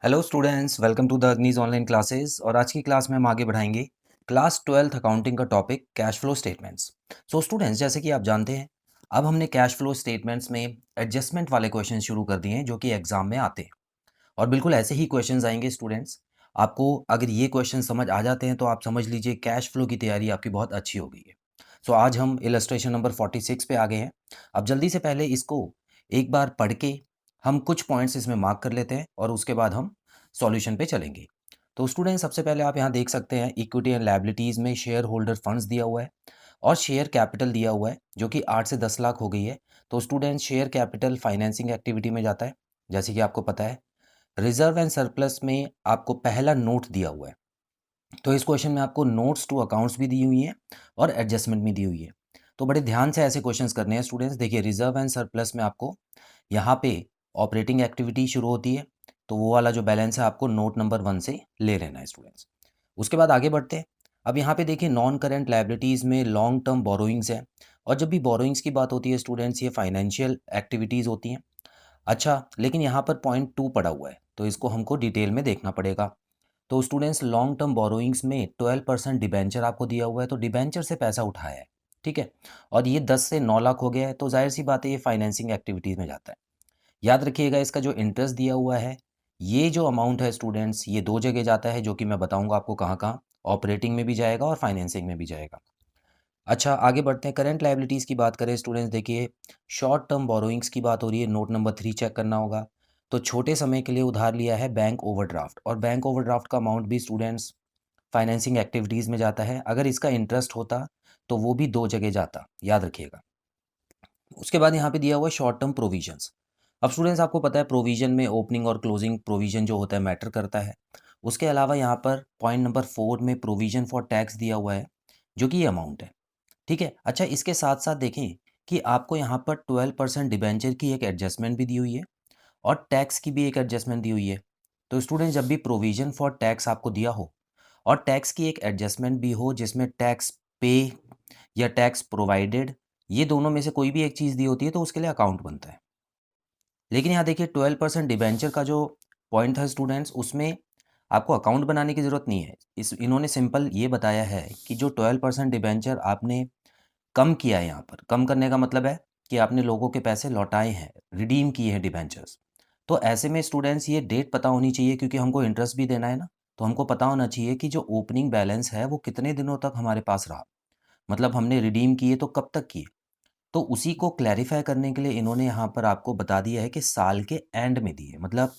Hello students, welcome to the Agnij online classes. और आज की क्लास में हम आगे बढ़ाएंगे क्लास 12th अकाउंटिंग का topic cash flow statements. So students, जैसे कि आप जानते हैं, अब हमने कैश फ्लो स्टेटमेंट्स में एडजस्टमेंट वाले क्वेश्चन शुरू कर दिए हैं जो कि एग्जाम में आते हैं। और बिल्कुल ऐसे ही क्वेश्चंस आएंगे स्टूडेंट्स। आपको अगर ये क्वेश्चन समझ आ जाते हैं तो आप समझ लीजिए कैश फ्लो की तैयारी आपकी बहुत अच्छी हो गई है। सो आज हम इलस्ट्रेशन नंबर 46 पे आ गए हैं। अब जल्दी से पहले इसको एक बार पढ़ के हम कुछ पॉइंट्स इसमें मार्क कर लेते हैं और उसके बाद हम सॉल्यूशन पे चलेंगे। तो स्टूडेंट, सबसे पहले आप यहाँ देख सकते हैं इक्विटी एंड लायबिलिटीज़ में शेयर होल्डर फंड्स दिया हुआ है और शेयर कैपिटल दिया हुआ है जो कि 8 से 10 लाख हो गई है। तो student, share capital financing activity में जाता है, जैसे कि आपको पता है। रिजर्व एंड सरप्लस में आपको पहला नोट दिया हुआ है। तो इस क्वेश्चन में आपको नोट्स टू अकाउंट्स भी दी हुई हैं और एडजस्टमेंट भी दी हुई है। तो बड़े ध्यान से ऐसे क्वेश्चंस करने हैं स्टूडेंट्स। देखिए, रिजर्व एंड सरप्लस में आपको यहाँ पे ऑपरेटिंग एक्टिविटी शुरू होती है, तो वो वाला जो बैलेंस है आपको नोट नंबर 1 से ले लेना है स्टूडेंट्स। उसके बाद आगे बढ़ते हैं। अब यहाँ पे देखिए, नॉन करेंट लायबिलिटीज़ में लॉन्ग टर्म बोरोइंग्स है। और जब भी बोरोइंग्स की बात होती है स्टूडेंट्स, ये फाइनेंशियल एक्टिविटीज़ होती हैं। अच्छा, लेकिन यहाँ पर पॉइंट 2 पड़ा हुआ है, तो इसको हमको डिटेल में देखना पड़ेगा। तो स्टूडेंट्स, लॉन्ग टर्म बोरोइंग्स में 12% डिबेंचर आपको दिया हुआ है, तो डिबेंचर से पैसा उठाया है, ठीक है। और ये 10 से 9 लाख हो गया है, तो जाहिर सी बात है ये फाइनेंसिंग एक्टिविटीज़ में जाता है। याद रखिएगा, इसका जो इंटरेस्ट दिया हुआ है, ये जो अमाउंट है स्टूडेंट्स, ये 2 जगह जाता है, जो कि मैं बताऊंगा आपको कहाँ कहाँ। ऑपरेटिंग में भी जाएगा और फाइनेंसिंग में भी जाएगा। अच्छा, आगे बढ़ते हैं। करंट लायबिलिटीज़ की बात करें स्टूडेंट्स, देखिए शॉर्ट टर्म बोरोइंग्स की बात हो रही है, नोट नंबर 3 चेक करना होगा। तो छोटे समय के लिए उधार लिया है बैंक ओवरड्राफ्ट, और बैंक ओवरड्राफ्ट का अमाउंट भी स्टूडेंट्स फाइनेंसिंग एक्टिविटीज़ में जाता है। अगर इसका इंटरेस्ट होता तो वो भी 2 जगह जाता, याद रखिएगा। उसके बाद यहाँ पे दिया हुआ है शॉर्ट टर्म प्रोविजंस। अब स्टूडेंट्स, आपको पता है प्रोविजन में ओपनिंग और क्लोजिंग प्रोविजन जो होता है मैटर करता है। उसके अलावा यहाँ पर पॉइंट नंबर 4 में प्रोविजन फॉर टैक्स दिया हुआ है, जो कि ये अमाउंट है, ठीक है। अच्छा, इसके साथ साथ देखें कि आपको यहाँ पर 12% डिबेंचर की एक एडजस्टमेंट भी दी हुई है और टैक्स की भी एक एडजस्टमेंट दी हुई है। तो स्टूडेंट, जब भी प्रोविजन फॉर टैक्स आपको दिया हो और टैक्स की एक एडजस्टमेंट भी हो जिसमें टैक्स पे या टैक्स प्रोवाइडेड, ये दोनों में से कोई भी एक चीज़ दी होती है, तो उसके लिए अकाउंट बनता है। लेकिन यहाँ देखिए, 12% डिबेंचर का जो पॉइंट था स्टूडेंट्स, उसमें आपको अकाउंट बनाने की ज़रूरत नहीं है। इन्होंने सिंपल ये बताया है कि जो 12% डिबेंचर आपने कम किया है, यहाँ पर कम करने का मतलब है कि आपने लोगों के पैसे लौटाए हैं, रिडीम किए हैं डिबेंचर्स। तो ऐसे में स्टूडेंट्स, ये डेट पता होनी चाहिए, क्योंकि हमको इंटरेस्ट भी देना है ना। तो हमको पता होना चाहिए कि जो ओपनिंग बैलेंस है वो कितने दिनों तक हमारे पास रहा, मतलब हमने रिडीम किए तो कब तक किए। तो उसी को क्लैरिफाई करने के लिए इन्होंने यहाँ पर आपको बता दिया है कि साल के एंड में दिए, मतलब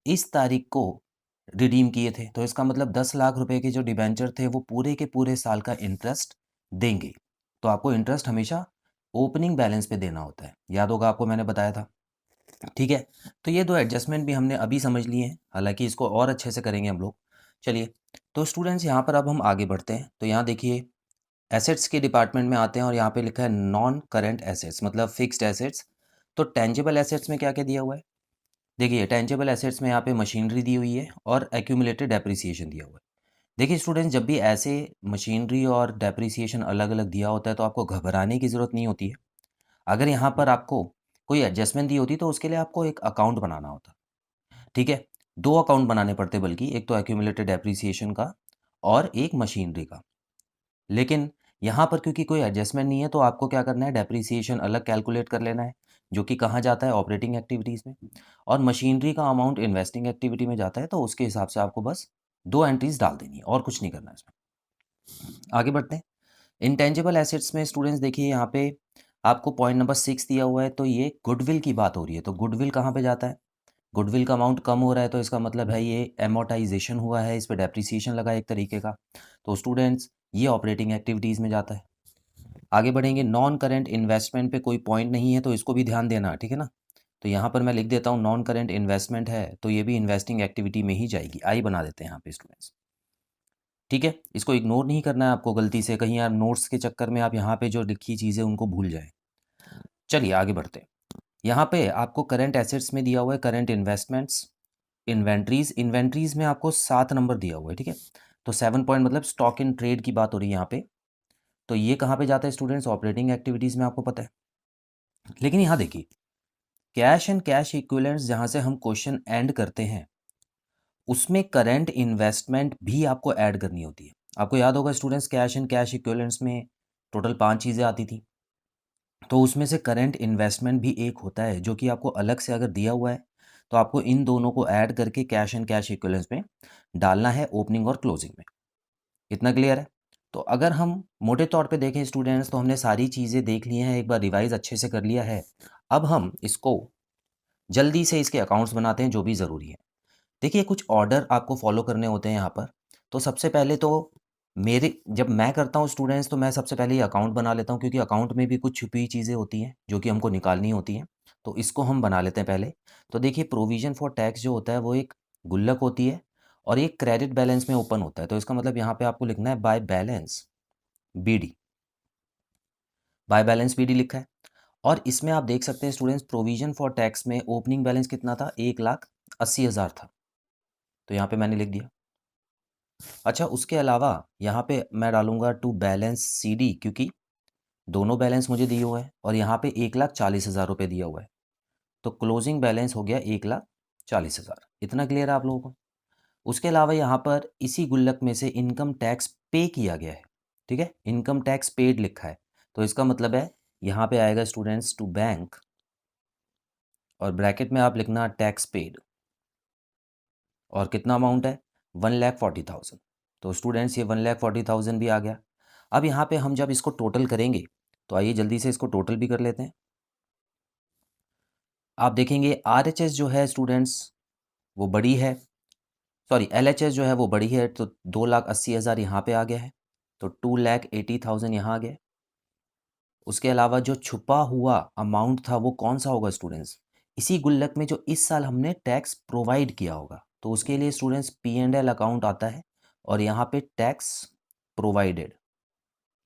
इस तारीख को रिडीम किए थे। तो इसका मतलब 10 लाख रुपए के जो डिबेंचर थे वो पूरे के पूरे साल का इंटरेस्ट देंगे। तो आपको इंटरेस्ट हमेशा ओपनिंग बैलेंस पे देना होता है, याद होगा आपको मैंने बताया था, ठीक है। तो ये दो एडजस्टमेंट भी हमने अभी समझ लिए हैं, हालांकि इसको और अच्छे से करेंगे हम लोग। चलिए, तो स्टूडेंट्स यहाँ पर अब हम आगे बढ़ते हैं। तो यहाँ देखिए, एसेट्स के डिपार्टमेंट में आते हैं और यहाँ पे लिखा है नॉन करेंट एसेट्स, मतलब फिक्स्ड एसेट्स। तो टेंजिबल एसेट्स में क्या क्या दिया हुआ है? देखिए, टेंजिबल एसेट्स में यहाँ पे मशीनरी दी हुई है और एक्यूमुलेटेड डेप्रिसिएशन दिया हुआ है। देखिए स्टूडेंट्स, जब भी ऐसे मशीनरी और डेप्रिसिएशन अलग अलग दिया होता है तो आपको घबराने की ज़रूरत नहीं होती है। अगर यहाँ पर आपको कोई एडजस्टमेंट दी होती तो उसके लिए आपको एक अकाउंट बनाना होता, ठीक है। 2 अकाउंट बनाने पड़ते, बल्कि एक तो एक्यूमुलेटेड डेप्रिसिएशन का और एक मशीनरी का। लेकिन यहाँ पर क्योंकि कोई एडजस्टमेंट नहीं है, तो आपको क्या करना है, डेप्रिसिएशन अलग कैलकुलेट कर लेना है, जो कि कहाँ जाता है, ऑपरेटिंग एक्टिविटीज़ में। और मशीनरी का अमाउंट इन्वेस्टिंग एक्टिविटी में जाता है, तो उसके हिसाब से आपको बस 2 एंट्रीज डाल देनी है और कुछ नहीं करना है इसमें। आगे बढ़ते हैं। इंटेंजिबल एसेट्स में स्टूडेंट्स देखिए, यहाँ पे आपको पॉइंट नंबर 6 दिया हुआ है, तो ये गुडविल की बात हो रही है। तो गुडविल कहाँ पे जाता है? गुडविल का अमाउंट कम हो रहा है, तो इसका मतलब है ये एमोर्टाइजेशन हुआ है, इस पे डेप्रिसिएशन लगा है एक तरीके का। तो स्टूडेंट्स, ये ऑपरेटिंग एक्टिविटीज़ में जाता है। आगे बढ़ेंगे। नॉन करेंट इन्वेस्टमेंट पे कोई पॉइंट नहीं है, तो इसको भी ध्यान देना, ठीक है ना। तो यहाँ पर मैं लिख देता हूँ नॉन करेंट इन्वेस्टमेंट है, तो ये भी इन्वेस्टिंग एक्टिविटी में ही जाएगी। आई बना देते हैं यहाँ पे स्टूडेंट्स, ठीक है। इसको इग्नोर नहीं करना है आपको गलती से, कहीं यार नोट्स के चक्कर में आप यहाँ पे जो लिखी चीज़ें उनको भूल जाएं। चलिए आगे बढ़ते हैं। यहाँ पे आपको करंट एसेट्स में दिया हुआ है करंट इन्वेस्टमेंट्स, इन्वेंट्रीज। इन्वेंट्रीज में आपको 7 नंबर दिया हुआ है, ठीक है। तो 7 पॉइंट मतलब स्टॉक इन ट्रेड की बात हो रही है यहाँ पे। तो ये कहाँ पे जाता है स्टूडेंट्स? ऑपरेटिंग एक्टिविटीज़ में, आपको पता है। लेकिन यहाँ देखिए, कैश एंड कैश इक्विवेलेंट्स जहाँ से हम क्वेश्चन एंड करते हैं, उसमें करंट इन्वेस्टमेंट भी आपको ऐड करनी होती है। आपको याद होगा students, cash and cash equivalents में टोटल 5 चीज़ें आती थी। तो उसमें से करंट इन्वेस्टमेंट भी एक होता है जो कि आपको अलग से अगर दिया हुआ है तो आपको इन दोनों को ऐड करके कैश एंड कैश इक्विवेलेंट्स में डालना है ओपनिंग और क्लोजिंग में। इतना क्लियर है? तो अगर हम मोटे तौर पे देखें स्टूडेंट्स, तो हमने सारी चीज़ें देख ली हैं, एक बार रिवाइज़ अच्छे से कर लिया है। अब हम इसको जल्दी से इसके अकाउंट्स बनाते हैं जो भी ज़रूरी है। देखिए, कुछ ऑर्डर आपको फॉलो करने होते हैं यहाँ पर। तो सबसे पहले तो मेरे जब मैं करता हूँ स्टूडेंट्स, तो मैं सबसे पहले ये अकाउंट बना लेता हूँ, क्योंकि अकाउंट में भी कुछ छुपी हुई चीज़ें होती हैं जो कि हमको निकालनी होती हैं। तो इसको हम बना लेते हैं पहले। तो देखिए, प्रोविज़न फॉर टैक्स जो होता है वो एक गुल्लक होती है और ये क्रेडिट बैलेंस में ओपन होता है। तो इसका मतलब यहाँ पे आपको लिखना है by balance BD. By balance BD लिखा है। और इसमें आप देख सकते हैं स्टूडेंट्स, प्रोविज़न फॉर टैक्स में ओपनिंग बैलेंस कितना था? 1,80,000 था। तो यहाँ पे मैंने लिख दिया। अच्छा, उसके अलावा यहाँ पे मैं डालूँगा टू बैलेंस सीडी, क्योंकि दोनों बैलेंस मुझे दिए हुए हैं और यहाँ पे 1,40,000 रुपये दिया हुआ है। तो क्लोजिंग बैलेंस हो गया 1,40,000। इतना क्लियर है आप लोगों को? उसके अलावा यहाँ पर इसी गुल्लक में से इनकम टैक्स पे किया गया है। ठीक है? इनकम टैक्स पेड लिखा है। तो इसका मतलब है यहाँ पे आएगा स्टूडेंट्स टू बैंक और ब्रैकेट में आप लिखना टैक्स पेड। और कितना अमाउंट है? 1,40,000। तो स्टूडेंट्स ये 1,40,000 भी आ गया। अब यहाँ पे हम जब इसको टोटल करेंगे तो आइए जल्दी से इसको टोटल भी कर लेते हैं। आप देखेंगे आरएचएस जो है स्टूडेंट्स वो बड़ी है, सॉरी एलएचएस जो है वो बड़ी है, तो 2,80,000 यहाँ पे आ गया है। तो 2,80,000 यहाँ आ गया। उसके अलावा जो छुपा हुआ अमाउंट था वो कौन सा होगा स्टूडेंट्स? इसी गुल्लक में जो इस साल हमने टैक्स प्रोवाइड किया होगा। तो उसके लिए students P and L account आता है और यहाँ पे tax provided.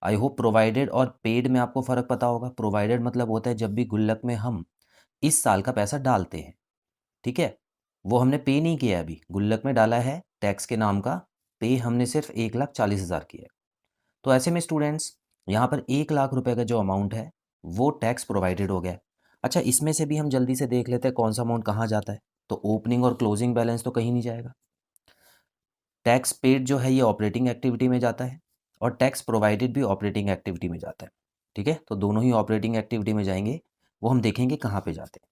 I hope provided और पेड में आपको फ़र्क पता होगा। प्रोवाइडेड मतलब होता है जब भी गुल्लक में हम इस साल का पैसा डालते हैं, ठीक है? वो हमने पे नहीं किया है अभी, गुल्लक में डाला है टैक्स के नाम का, पे हमने सिर्फ 1,40,000 किया है। तो ऐसे में स्टूडेंट्स यहाँ पर 1,00,000 रुपए का जो अमाउंट है वो टैक्स प्रोवाइडेड हो गया है। अच्छा, इसमें से भी हम जल्दी से देख लेते हैं कौन सा अमाउंट कहाँ जाता है। तो ओपनिंग और क्लोजिंग बैलेंस तो कहीं नहीं जाएगा। टैक्स पेड जो है ये ऑपरेटिंग एक्टिविटी में जाता है और टैक्स प्रोवाइडेड भी ऑपरेटिंग एक्टिविटी में जाता है। ठीक है, तो दोनों ही ऑपरेटिंग एक्टिविटी में जाएंगे, वो हम देखेंगे कहाँ पे जाते हैं।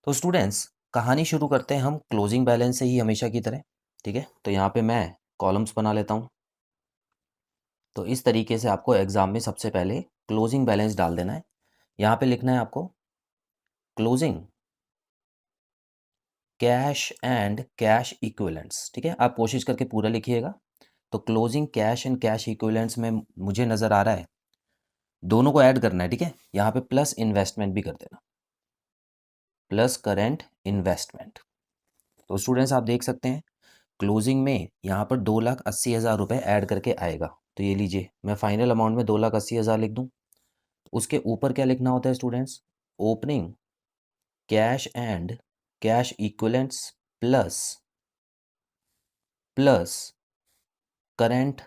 तो स्टूडेंट्स, कहानी शुरू करते हैं हम क्लोजिंग बैलेंस से ही हमेशा की तरह। ठीक है, तो यहाँ पे मैं कॉलम्स बना लेता हूँ। तो इस तरीके से आपको एग्जाम में सबसे पहले क्लोजिंग बैलेंस डाल देना है। यहाँ पे लिखना है आपको closing cash and cash equivalents. ठीक है, आप कोशिश करके पूरा लिखिएगा। तो closing cash and cash equivalents में मुझे नज़र आ रहा है दोनों को ऐड करना है। ठीक है, यहाँ पे प्लस इन्वेस्टमेंट भी कर देना, प्लस करेंट इन्वेस्टमेंट। तो स्टूडेंट्स आप देख सकते हैं क्लोजिंग में यहाँ पर 2,80,000 रुपये ऐड करके आएगा। तो ये लीजिए, मैं फाइनल अमाउंट में 2,80,000 लिख दूँ। उसके ऊपर क्या लिखना होता है students? Opening cash and cash equivalents plus plus current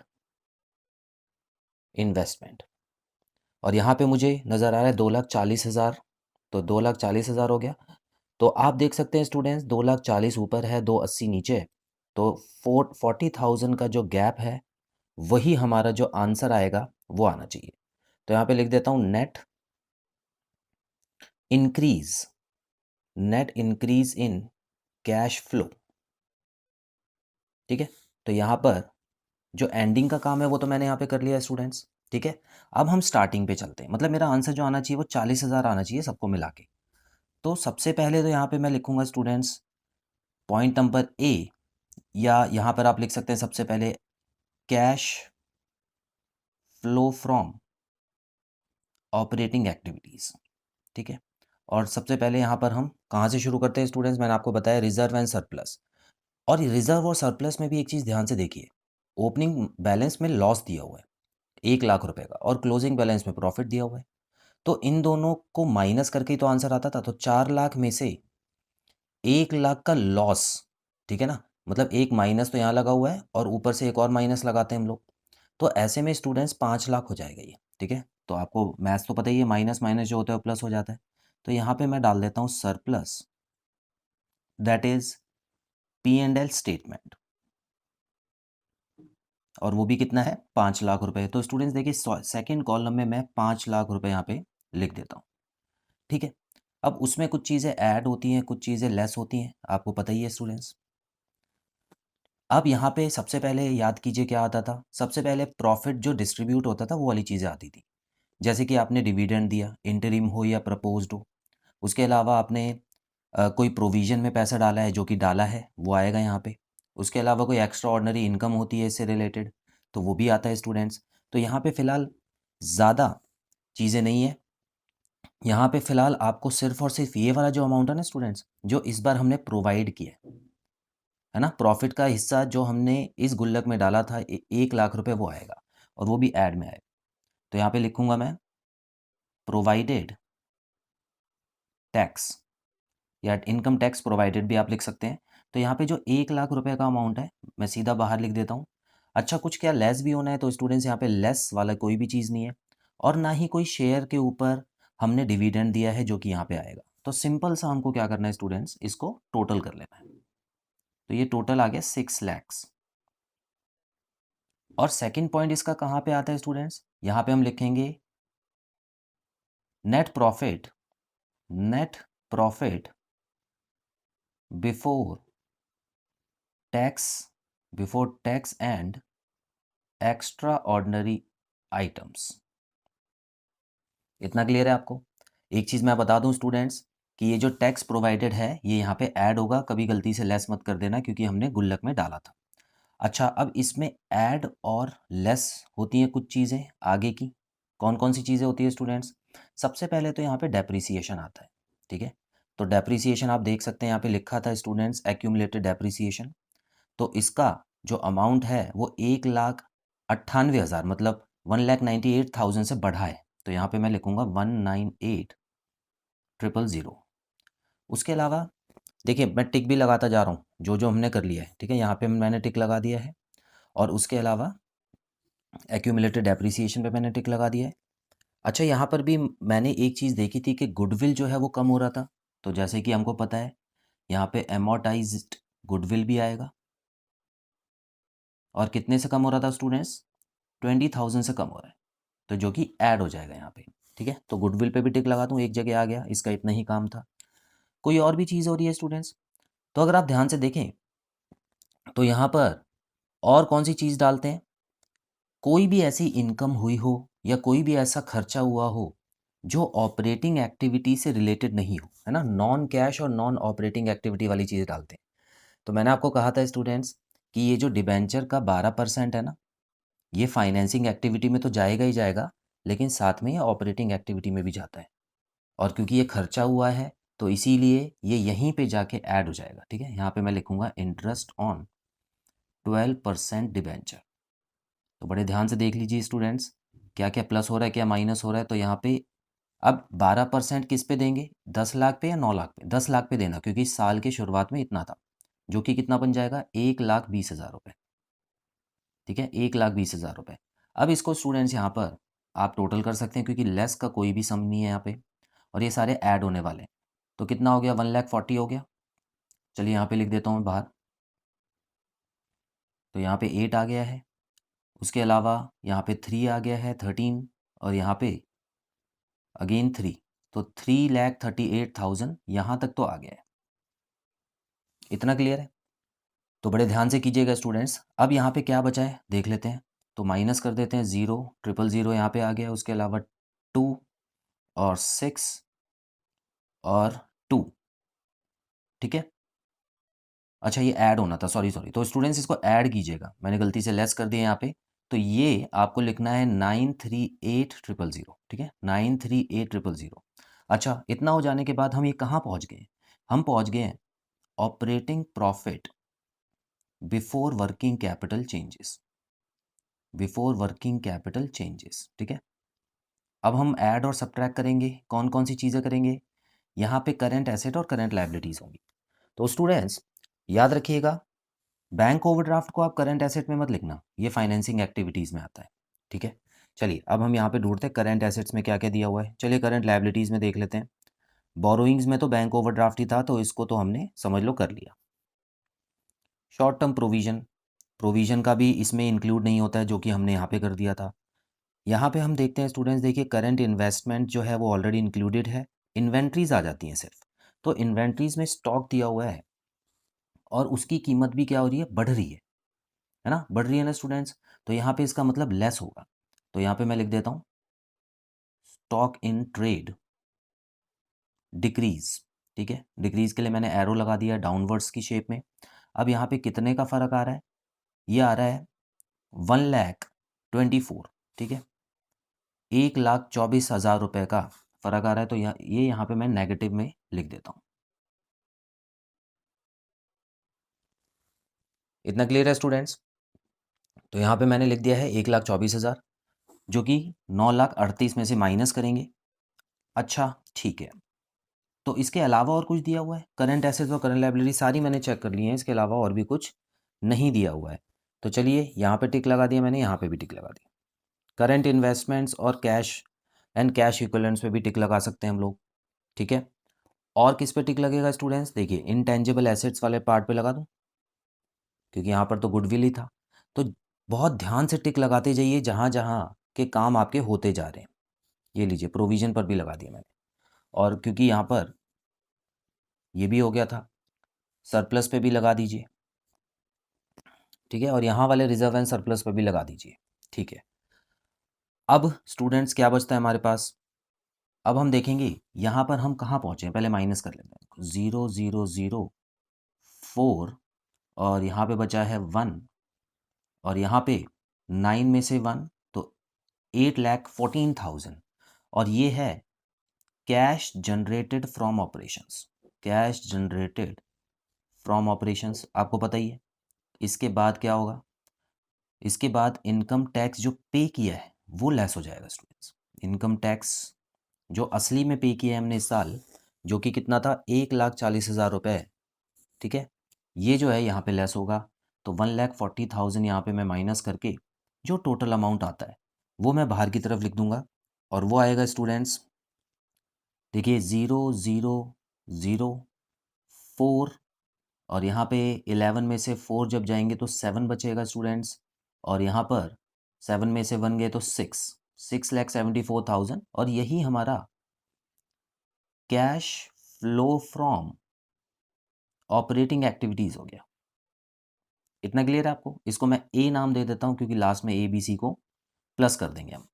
investment. और यहाँ पे मुझे नज़र आ रहा है 2,40,000। तो 2,40,000 हो गया। तो आप देख सकते हैं स्टूडेंट्स, 2,40,000 ऊपर है, 280 नीचे है। तो 40,000 का जो गैप है वही हमारा जो आंसर आएगा वो आना चाहिए। तो यहाँ पे लिख देता हूँ increase net increase in cash flow. ठीक है, तो यहाँ पर जो एंडिंग का काम है वो तो मैंने यहाँ पे कर लिया है स्टूडेंट्स। ठीक है, अब हम स्टार्टिंग पे चलते हैं। मतलब मेरा आंसर जो आना चाहिए वो 40,000 आना चाहिए सबको मिला के। तो सबसे पहले तो यहाँ पे मैं लिखूंगा स्टूडेंट्स पॉइंट नंबर ए, या यहाँ पर आप लिख सकते हैं सबसे पहले cash flow from operating activities. ठीक है, और सबसे पहले यहाँ पर हम कहाँ से शुरू करते हैं स्टूडेंट्स? मैंने आपको बताया रिजर्व एंड सरप्लस। और ये रिजर्व और सरप्लस में भी एक चीज़ ध्यान से देखिए, ओपनिंग बैलेंस में लॉस दिया हुआ है 1,00,000 रुपए का और क्लोजिंग बैलेंस में प्रॉफिट दिया हुआ है। तो इन दोनों को माइनस करके ही तो आंसर आता था। तो 4,00,000 में से 1,00,000 का लॉस, ठीक है ना, मतलब एक माइनस तो यहाँ लगा हुआ है और ऊपर से एक और माइनस लगाते हैं हम लोग। तो ऐसे में स्टूडेंट्स 5,00,000 हो जाएगा ये। ठीक है, तो आपको मैथ्स तो पता ही है, माइनस माइनस जो होता है वो प्लस हो जाता है। तो यहाँ पे मैं डाल देता हूँ surplus, that is P&L statement, और वो भी कितना है 5 लाख रुपए। तो स्टूडेंट्स देखिए सेकंड कॉलम में मैं 5 लाख रुपए यहाँ पे लिख देता हूँ, ठीक है। अब उसमें कुछ चीज़ें ऐड होती हैं, कुछ चीज़ें लेस होती हैं, आपको पता ही है स्टूडेंट्स। अब यहाँ पे सबसे पहले याद कीजिए क्या आता था, सबसे पहले प्रॉफिट जो डिस्ट्रीब्यूट होता था वो वाली चीज़ें आती थी, जैसे कि आपने डिविडेंड दिया, इंटरिम हो या प्रपोज्ड हो। उसके अलावा आपने कोई प्रोविज़न में पैसा डाला है, जो कि डाला है वो आएगा यहाँ पे। उसके अलावा कोई एक्स्ट्रा ऑर्डिनरी इनकम होती है इससे रिलेटेड, तो वो भी आता है स्टूडेंट्स। तो यहाँ पे फ़िलहाल ज़्यादा चीज़ें नहीं है, यहाँ पे फ़िलहाल आपको सिर्फ़ और सिर्फ़ ये वाला जो अमाउंट है ना स्टूडेंट्स, जो इस बार हमने प्रोवाइड किया है ना, प्रॉफ़िट का हिस्सा जो हमने इस गुल्लक में डाला था 1 लाख रुपए, वो आएगा, और वो भी ऐड में आएगा। तो यहाँ पे लिखूँगा मैं प्रोवाइडेड टैक्स, या इनकम टैक्स प्रोवाइडेड भी आप लिख सकते हैं। तो यहाँ पे जो 1 लाख रुपए का अमाउंट है मैं सीधा बाहर लिख देता हूँ। अच्छा, कुछ क्या लेस भी होना है, तो स्टूडेंट्स यहाँ पे लेस वाला कोई भी चीज़ नहीं है, और ना ही कोई शेयर के ऊपर हमने डिविडेंड दिया है जो कि यहाँ पे आएगा। तो सिंपल सा हमको क्या करना है स्टूडेंट्स, इसको टोटल कर लेना है। तो ये टोटल आ गया 6 lakhs। और सेकंड पॉइंट इसका कहाँ पे आता है स्टूडेंट्स, यहाँ पे हम लिखेंगे net profit, net profit before tax, before tax and extra ordinary items. इतना क्लियर है आपको। एक चीज़ मैं बता दूं स्टूडेंट्स, कि ये जो टैक्स प्रोवाइडेड है ये यहाँ पे ऐड होगा, कभी गलती से लेस मत कर देना क्योंकि हमने गुल्लक में डाला था। अच्छा, अब इसमें ऐड और लेस होती हैं कुछ चीज़ें आगे की। कौन कौन सी चीज़ें होती है स्टूडेंट्स, सबसे पहले तो यहाँ पे डेप्रिसिएशन आता है, ठीक है। तो डेप्रिसिएशन आप देख सकते हैं यहाँ पे लिखा था स्टूडेंट्स एक्यूमुलेटेड डेप्रिसिएशन। तो इसका जो अमाउंट है वो 1,98,000 मतलब 1,98,000 से बढ़ा है। तो यहाँ पे मैं लिखूँगा 198,000। उसके अलावा देखिए मैं टिक भी लगाता जा रहा हूँ, जो जो हमने कर लिया है, ठीक है। यहाँ पे मैंने टिक लगा दिया है, और उसके अलावा एक्यूमुलेटेड डेप्रिसिएशन पे मैंने टिक लगा दिया है। अच्छा, यहाँ पर भी मैंने एक चीज़ देखी थी कि गुडविल जो है वो कम हो रहा था। तो जैसे कि हमको पता है यहाँ पे एमोर्टाइज्ड गुडविल भी आएगा, और कितने से कम हो रहा था स्टूडेंट्स, 20,000 से कम हो रहा है, तो जो कि ऐड हो जाएगा यहाँ पे, ठीक है। तो गुडविल पे भी टिक लगा दूँ, एक जगह आ गया, इसका इतना ही काम था। कोई और भी चीज़ हो रही है स्टूडेंट्स, तो अगर आप ध्यान से देखें तो यहाँ पर और कौन सी चीज़ डालते हैं, कोई भी ऐसी इनकम हुई हो या कोई भी ऐसा खर्चा हुआ हो जो ऑपरेटिंग एक्टिविटी से रिलेटेड नहीं हो, है ना, नॉन कैश और नॉन ऑपरेटिंग एक्टिविटी वाली चीज़ डालते हैं। तो मैंने आपको कहा था स्टूडेंट्स कि ये जो डिबेंचर का 12% है ना, ये फाइनेंसिंग एक्टिविटी में तो जाएगा ही जाएगा, लेकिन साथ में ये ऑपरेटिंग एक्टिविटी में भी जाता है, और क्योंकि ये खर्चा हुआ है तो इसीलिए ये यहीं पे जाके ऐड हो जाएगा, ठीक है। यहाँ पे मैं लिखूंगा इंटरेस्ट ऑन 12% डिबेंचर। तो बड़े ध्यान से देख लीजिए स्टूडेंट्स, क्या क्या प्लस हो रहा है, क्या माइनस हो रहा है। तो यहाँ पे अब 12% किस पे देंगे, 10 लाख पे या 9 लाख पे, 10 लाख पे देना, क्योंकि इस साल के शुरुआत में इतना था, जो कि कितना बन जाएगा 1,20,000 रुपये, ठीक है, 1,20,000 रुपये। अब इसको स्टूडेंट्स यहाँ पर आप टोटल कर सकते हैं, क्योंकि लेस का कोई भी सम नहीं है यहाँ पे, और ये सारे ऐड होने वाले हैं। तो कितना हो गया, 1,40,000 हो गया। चलिए यहाँ पे लिख देता हूँ मैं बाहर, तो यहाँ पे 8 आ गया है। उसके अलावा यहाँ पे 3 आ गया है, 13, और यहाँ पे अगेन 3, तो 3,38,000 यहाँ तक तो आ गया है। इतना क्लियर है। तो बड़े ध्यान से कीजिएगा स्टूडेंट्स। अब यहाँ पे क्या बचा है देख लेते हैं। तो माइनस कर देते हैं, 0, 000 यहाँ पे आ गया, उसके अलावा 2 और 6 और 2, ठीक है। अच्छा, ये ऐड होना था, सॉरी सॉरी, तो स्टूडेंट्स इसको ऐड कीजिएगा, मैंने गलती से लेस कर दिया यहाँ पे। तो ये आपको लिखना है 938,000, ठीक है, 938,000। अच्छा, इतना हो जाने के बाद हम ये कहाँ पहुँच गए, हम पहुँच गए हैं operating profit before working capital changes, before working capital changes, ठीक है। अब हम ऐड और सब्ट्रैक्ट करेंगे, कौन कौन सी चीज़ें करेंगे, यहाँ पे करंट एसेट और करंट लायबिलिटीज़ होंगी। तो स्टूडेंट्स याद रखिएगा, बैंक ओवरड्राफ्ट को आप करंट एसेट में मत लिखना, ये फाइनेंसिंग एक्टिविटीज़ में आता है, ठीक है। चलिए अब हम यहाँ पे ढूंढते हैं करंट एसेट्स में क्या क्या दिया हुआ है। चलिए करंट लायबिलिटीज़ में देख लेते हैं। बोरोइंग्स में तो बैंक ओवरड्राफ्ट ही था, तो इसको तो हमने समझ लो कर लिया। शॉर्ट टर्म प्रोविज़न, प्रोविज़न का भी इसमें इंक्लूड नहीं होता है, जो कि हमने यहाँ पे कर दिया था। यहाँ पे हम देखते हैं स्टूडेंट्स, देखिए करंट इन्वेस्टमेंट जो है वो ऑलरेडी इंक्लूडेड है, इन्वेंट्रीज आ जाती हैं सिर्फ। तो इन्वेंट्रीज में स्टॉक दिया हुआ है और उसकी कीमत भी क्या हो रही है, बढ़ रही है ना, बढ़ रही है ना स्टूडेंट्स। तो यहाँ पे इसका मतलब लेस होगा। तो यहाँ पे मैं लिख देता हूँ स्टॉक इन ट्रेड डिक्रीज। ठीक है, डिक्रीज के लिए मैंने एरो लगा दिया डाउनवर्ड्स की शेप में। अब यहाँ पे कितने का फ़र्क आ रहा है, ये आ रहा है 1,24,000। ठीक है, 1,24,000 रुपये का फ़र्क आ रहा है। तो ये यहाँ पे मैं नेगेटिव में लिख देता हूँ। इतना क्लियर है स्टूडेंट्स। तो यहाँ पे मैंने लिख दिया है 1,24,000, जो कि 9,38,000 में से माइनस करेंगे। अच्छा ठीक है, तो इसके अलावा और कुछ दिया हुआ है, करंट एसेट्स और करंट लायबिलिटी सारी मैंने चेक कर ली है, इसके अलावा और भी कुछ नहीं दिया हुआ है। तो चलिए यहाँ पे टिक लगा दिया मैंने, यहाँ पे भी टिक लगा दिया। करंट इन्वेस्टमेंट्स और कैश एंड कैश इक्विवेलेंट्स पे भी टिक लगा सकते हैं हम लोग। ठीक है, और किस पे टिक लगेगा स्टूडेंट्स, देखिए इनटेंजिबल एसेट्स वाले पार्ट पे लगा दूँ, क्योंकि यहाँ पर तो गुडविल ही था। तो बहुत ध्यान से टिक लगाते जाइए जहाँ जहाँ के काम आपके होते जा रहे हैं। ये लीजिए प्रोविज़न पर भी लगा दिया मैंने, और क्योंकि यहाँ पर ये भी हो गया था, सरप्लस पे भी लगा दीजिए। ठीक है, और यहाँ वाले रिजर्व एंड सरप्लस पे भी लगा दीजिए। ठीक है, अब स्टूडेंट्स क्या बचता है हमारे पास, अब हम देखेंगे यहाँ पर हम कहाँ पहुँचे हैं, पहले माइनस कर लेते हैं। 0,0,0,4 और यहाँ पे बचा है 1, और यहाँ पे 9 में से 1 तो 8,14,000, और ये है cash generated from operations. Cash generated from operations आपको पता ही है। इसके बाद क्या होगा, इसके बाद इनकम टैक्स जो पे किया है वो लेस हो जाएगा स्टूडेंट्स। इनकम टैक्स जो असली में पे किया है हमने इस साल, जो कि कितना था, 1,40,000 रुपये। ठीक है, ये जो है यहाँ पे लेस होगा। तो 1,40,000 यहाँ पे मैं माइनस करके जो टोटल अमाउंट आता है वो मैं बाहर की तरफ लिख दूंगा, और वो आएगा स्टूडेंट्स, देखिए 0,0,0,4, और यहाँ पे 11 में से 4 जब जाएंगे तो 7 बचेगा स्टूडेंट्स, और यहाँ पर 7 में से 1 गए तो 6,74,000, और यही हमारा cash flow from operating activities हो गया। इतना क्लियर है आपको, इसको मैं ए नाम दे देता हूँ, क्योंकि लास्ट में ए बी सी को प्लस कर देंगे हम।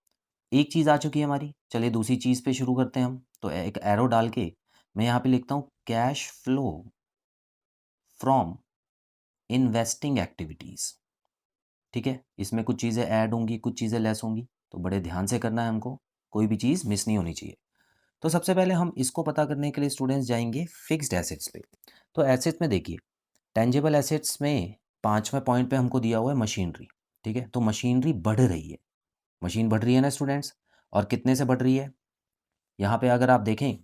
एक चीज़ आ चुकी है हमारी, चलिए दूसरी चीज़ पे शुरू करते हैं हम। तो एक एरो डाल के मैं यहाँ पे लिखता हूँ cash flow from investing activities. ठीक है, इसमें कुछ चीज़ें ऐड होंगी, कुछ चीज़ें लेस होंगी, तो बड़े ध्यान से करना है हमको, कोई भी चीज़ मिस नहीं होनी चाहिए। तो सबसे पहले हम इसको पता करने के लिए स्टूडेंट्स जाएंगे फिक्स्ड एसेट्स पे। तो एसेट्स में देखिए, टेंजिबल एसेट्स में 5वें पॉइंट पे हमको दिया हुआ है मशीनरी। ठीक है, तो मशीनरी बढ़ रही है, मशीन बढ़ रही है ना स्टूडेंट्स, और कितने से बढ़ रही है, यहाँ पे अगर आप देखें,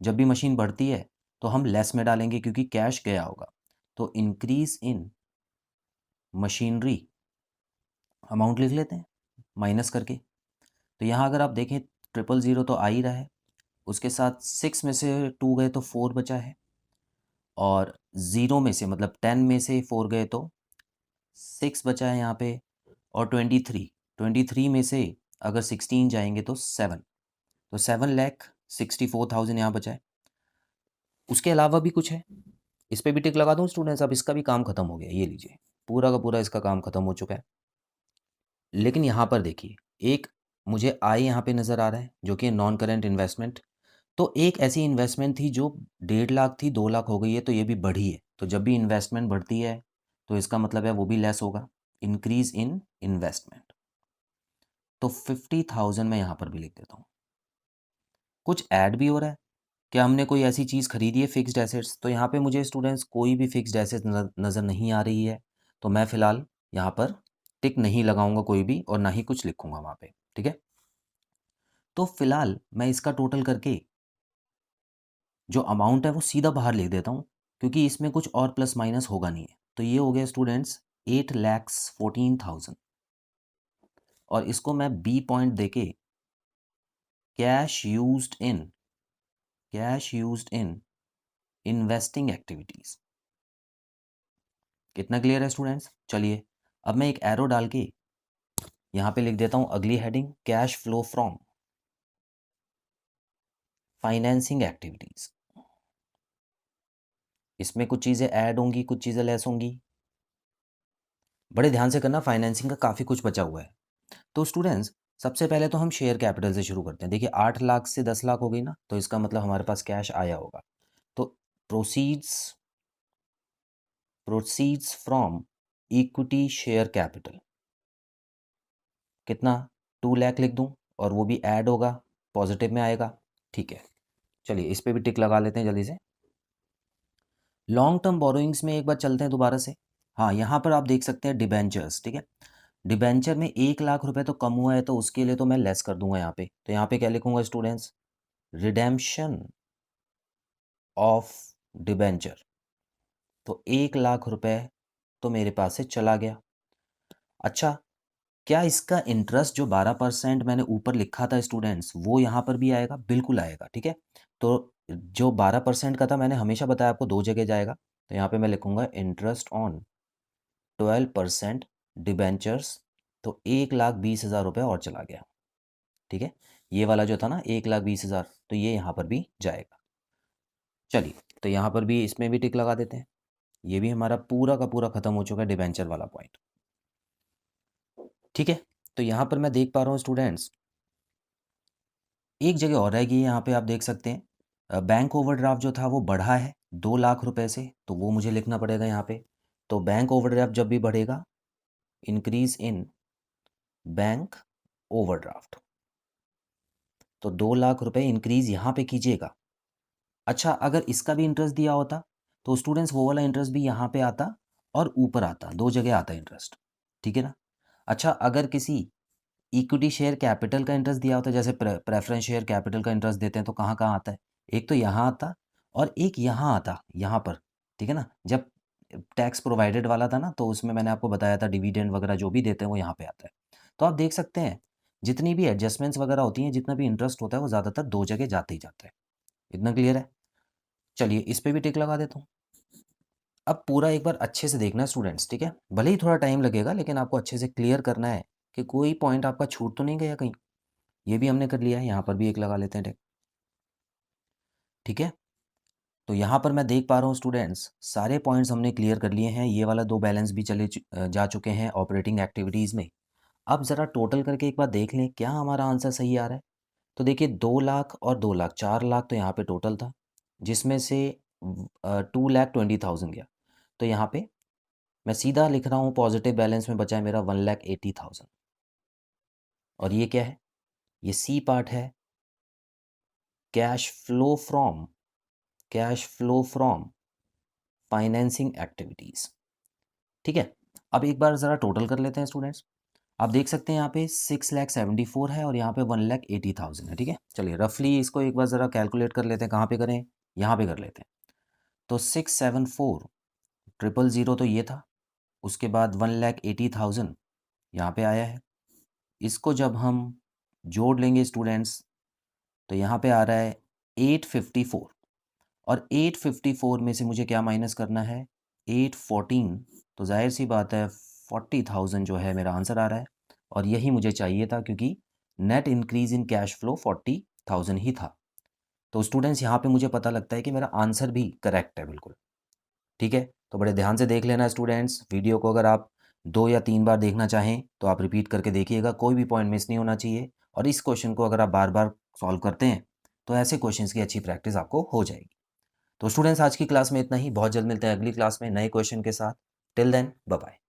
जब भी मशीन बढ़ती है तो हम लेस में डालेंगे क्योंकि कैश गया होगा। तो इंक्रीज इन मशीनरी अमाउंट लिख लेते हैं माइनस करके। तो यहाँ अगर आप देखें 0,000 तो आ ही रहा है, उसके साथ 6 में से 2 गए तो 4 बचा है, और 0 में से मतलब 10 में से 4 गए तो 6 बचा है यहाँ पे, और 23 में से अगर 16 जाएंगे तो 7, तो 7,64,000 यहाँ बचा है। उसके अलावा भी कुछ है, इस पे भी टिक लगा दूँ स्टूडेंट्स, अब इसका भी काम खत्म हो गया, ये लीजिए पूरा का पूरा इसका काम खत्म हो चुका है। लेकिन यहाँ पर देखिए, एक मुझे आय यहाँ पे नज़र आ रहा है, जो कि नॉन करेंट इन्वेस्टमेंट। तो एक ऐसी इन्वेस्टमेंट थी जो 1,50,000 थी, 2,00,000 हो गई है, तो ये भी बढ़ी है। तो जब भी इन्वेस्टमेंट बढ़ती है तो इसका मतलब है वो भी लेस होगा, इंक्रीज इन इन्वेस्टमेंट। तो 50,000 मैं यहाँ पर भी लिख देता हूँ। कुछ ऐड भी हो रहा है, क्या हमने कोई ऐसी चीज़ खरीदी है फिक्स्ड एसेट्स, तो यहाँ पे मुझे स्टूडेंट्स कोई भी फिक्स्ड एसेट्स नज़र नहीं आ रही है, तो मैं फ़िलहाल यहाँ पर टिक नहीं लगाऊंगा कोई भी, और ना ही कुछ लिखूंगा वहाँ पे। ठीक है, तो फिलहाल मैं इसका टोटल करके जो अमाउंट है वो सीधा बाहर लिख देता हूँ, क्योंकि इसमें कुछ और प्लस माइनस होगा नहीं है। तो ये हो गया स्टूडेंट्स 8,14,000, और इसको मैं बी पॉइंट देके cash used in investing activities, कितना क्लियर है स्टूडेंट्स? चलिए अब मैं एक एरो डाल के यहाँ पे लिख देता हूँ अगली heading, cash flow from financing activities. इसमें कुछ चीज़ें ऐड होंगी, कुछ चीज़ें लेस होंगी। बड़े ध्यान से करना, फाइनेंसिंग का काफ़ी कुछ बचा हुआ है। तो स्टूडेंट्स सबसे पहले तो हम शेयर कैपिटल से शुरू करते हैं। देखिए 8 लाख से 10 लाख हो गई ना, तो इसका मतलब हमारे पास कैश आया होगा। तो proceeds proceeds from equity share capital कितना, 2 लाख लिख दूं और वो भी ऐड होगा, पॉजिटिव में आएगा। ठीक है, चलिए इस पे भी टिक लगा लेते हैं जल्दी से। लॉन्ग टर्म बोरोइंग्स में एक बार चलते हैं दोबारा से। हाँ, यहाँ पर आप देख सकते हैं डिबेंचर्स, ठीक है। डिबेंचर में 1 लाख रुपए तो कम हुआ है, तो उसके लिए तो मैं लेस कर दूंगा यहाँ पे। तो यहाँ पे क्या लिखूंगा स्टूडेंट्स, रिडेम्पशन ऑफ डिबेंचर। तो 1 लाख रुपए तो मेरे पास से चला गया। अच्छा, क्या इसका इंटरेस्ट जो 12% मैंने ऊपर लिखा था स्टूडेंट्स, वो यहाँ पर भी आएगा? बिल्कुल आएगा, ठीक है। तो जो 12% का था, मैंने हमेशा बताया आपको 2 जगह जाएगा। तो यहाँ पे मैं लिखूंगा इंटरेस्ट ऑन 12% डिबेंचर्स। तो 1,20,000 रुपये और चला गया, ठीक है। ये वाला जो था ना 1,20,000, तो ये यहाँ पर भी जाएगा। चलिए, तो यहाँ पर भी इसमें भी टिक लगा देते हैं। ये भी हमारा पूरा का पूरा खत्म हो चुका है डिबेंचर वाला पॉइंट, ठीक है। तो यहाँ पर मैं देख पा रहा हूँ स्टूडेंट्स, एक जगह और रहेगी, यहाँ पे आप देख सकते हैं बैंक ओवरड्राफ्ट जो था वो बढ़ा है 2 लाख रुपए से, तो वो मुझे लिखना पड़ेगा यहाँ पे। तो बैंक ओवरड्राफ्ट जब भी बढ़ेगा, इंक्रीज इन बैंक ओवरड्राफ्ट, तो 2 लाख रुपए इंक्रीज यहाँ पे कीजिएगा। अच्छा, अगर इसका भी इंटरेस्ट दिया होता तो स्टूडेंट्स वो वाला इंटरेस्ट भी यहाँ पे आता और ऊपर आता, 2 जगह आता इंटरेस्ट, ठीक है ना। अच्छा, अगर किसी इक्विटी शेयर कैपिटल का इंटरेस्ट दिया होता है, जैसे प्रेफरेंस शेयर कैपिटल का इंटरेस्ट देते हैं, तो कहाँ कहाँ आता है? एक तो यहाँ आता और एक यहाँ आता, यहाँ पर, ठीक है ना। जब टैक्स प्रोवाइडेड वाला था ना, तो उसमें मैंने आपको बताया था डिविडेंड वगैरह जो भी देते हैं वो यहाँ पे आता है। तो आप देख सकते हैं जितनी भी एडजस्टमेंट्स वगैरह होती हैं, जितना भी इंटरेस्ट होता है, वो ज़्यादातर 2 जगह जाते ही जाता है। इतना क्लियर है? चलिए इस पे भी टिक लगा देता हूँ। अब पूरा एक बार अच्छे से देखना स्टूडेंट्स, ठीक है। भले ही थोड़ा टाइम लगेगा, लेकिन आपको अच्छे से क्लियर करना है कि कोई पॉइंट आपका छूट तो नहीं गया कहीं। ये भी हमने कर लिया है, यहाँ पर भी एक लगा लेते हैं टिक, ठीक है। तो यहाँ पर मैं देख पा रहा हूँ स्टूडेंट्स, सारे पॉइंट्स हमने क्लियर कर लिए हैं। ये वाला 2 बैलेंस भी जा चुके हैं ऑपरेटिंग एक्टिविटीज़ में। अब ज़रा टोटल करके एक बार देख लें क्या हमारा आंसर सही आ रहा है। तो देखिए 2 लाख और 2 लाख, 4 लाख तो यहाँ पे टोटल था, जिसमें से 2,20,000 गया। तो यहाँ पे मैं सीधा लिख रहा हूँ, पॉजिटिव बैलेंस में बचा है मेरा 1,80,000। और ये क्या है? ये सी पार्ट है, cash flow from financing activities, ठीक है। अब एक बार ज़रा टोटल कर लेते हैं स्टूडेंट्स। आप देख सकते हैं यहाँ पे 6,74,000 है और यहाँ पे 1,80,000 है, ठीक है। चलिए रफली इसको एक बार ज़रा कैलकुलेट कर लेते हैं। कहाँ पे करें? यहाँ पे कर लेते हैं। तो 674,000 तो ये था, उसके बाद 1,80,000 यहाँ पे आया है। इसको जब हम जोड़ लेंगे स्टूडेंट्स, तो यहाँ पे आ रहा है 854, और 854 में से मुझे क्या माइनस करना है? 814। तो जाहिर सी बात है 40,000 जो है मेरा आंसर आ रहा है, और यही मुझे चाहिए था, क्योंकि net increase in cash flow 40,000 ही था। तो स्टूडेंट्स यहाँ पे मुझे पता लगता है कि मेरा आंसर भी करेक्ट है बिल्कुल, ठीक है। तो बड़े ध्यान से देख लेना स्टूडेंट्स, वीडियो को अगर आप 2 या 3 बार देखना चाहें तो आप रिपीट करके देखिएगा, कोई भी पॉइंट मिस नहीं होना चाहिए। और इस क्वेश्चन को अगर आप बार बार सॉल्व करते हैं, तो ऐसे क्वेश्चंस की अच्छी प्रैक्टिस आपको हो जाएगी। तो स्टूडेंट्स आज की क्लास में इतना ही, बहुत जल्द मिलते हैं अगली क्लास में नए क्वेश्चन के साथ। Till then bye bye.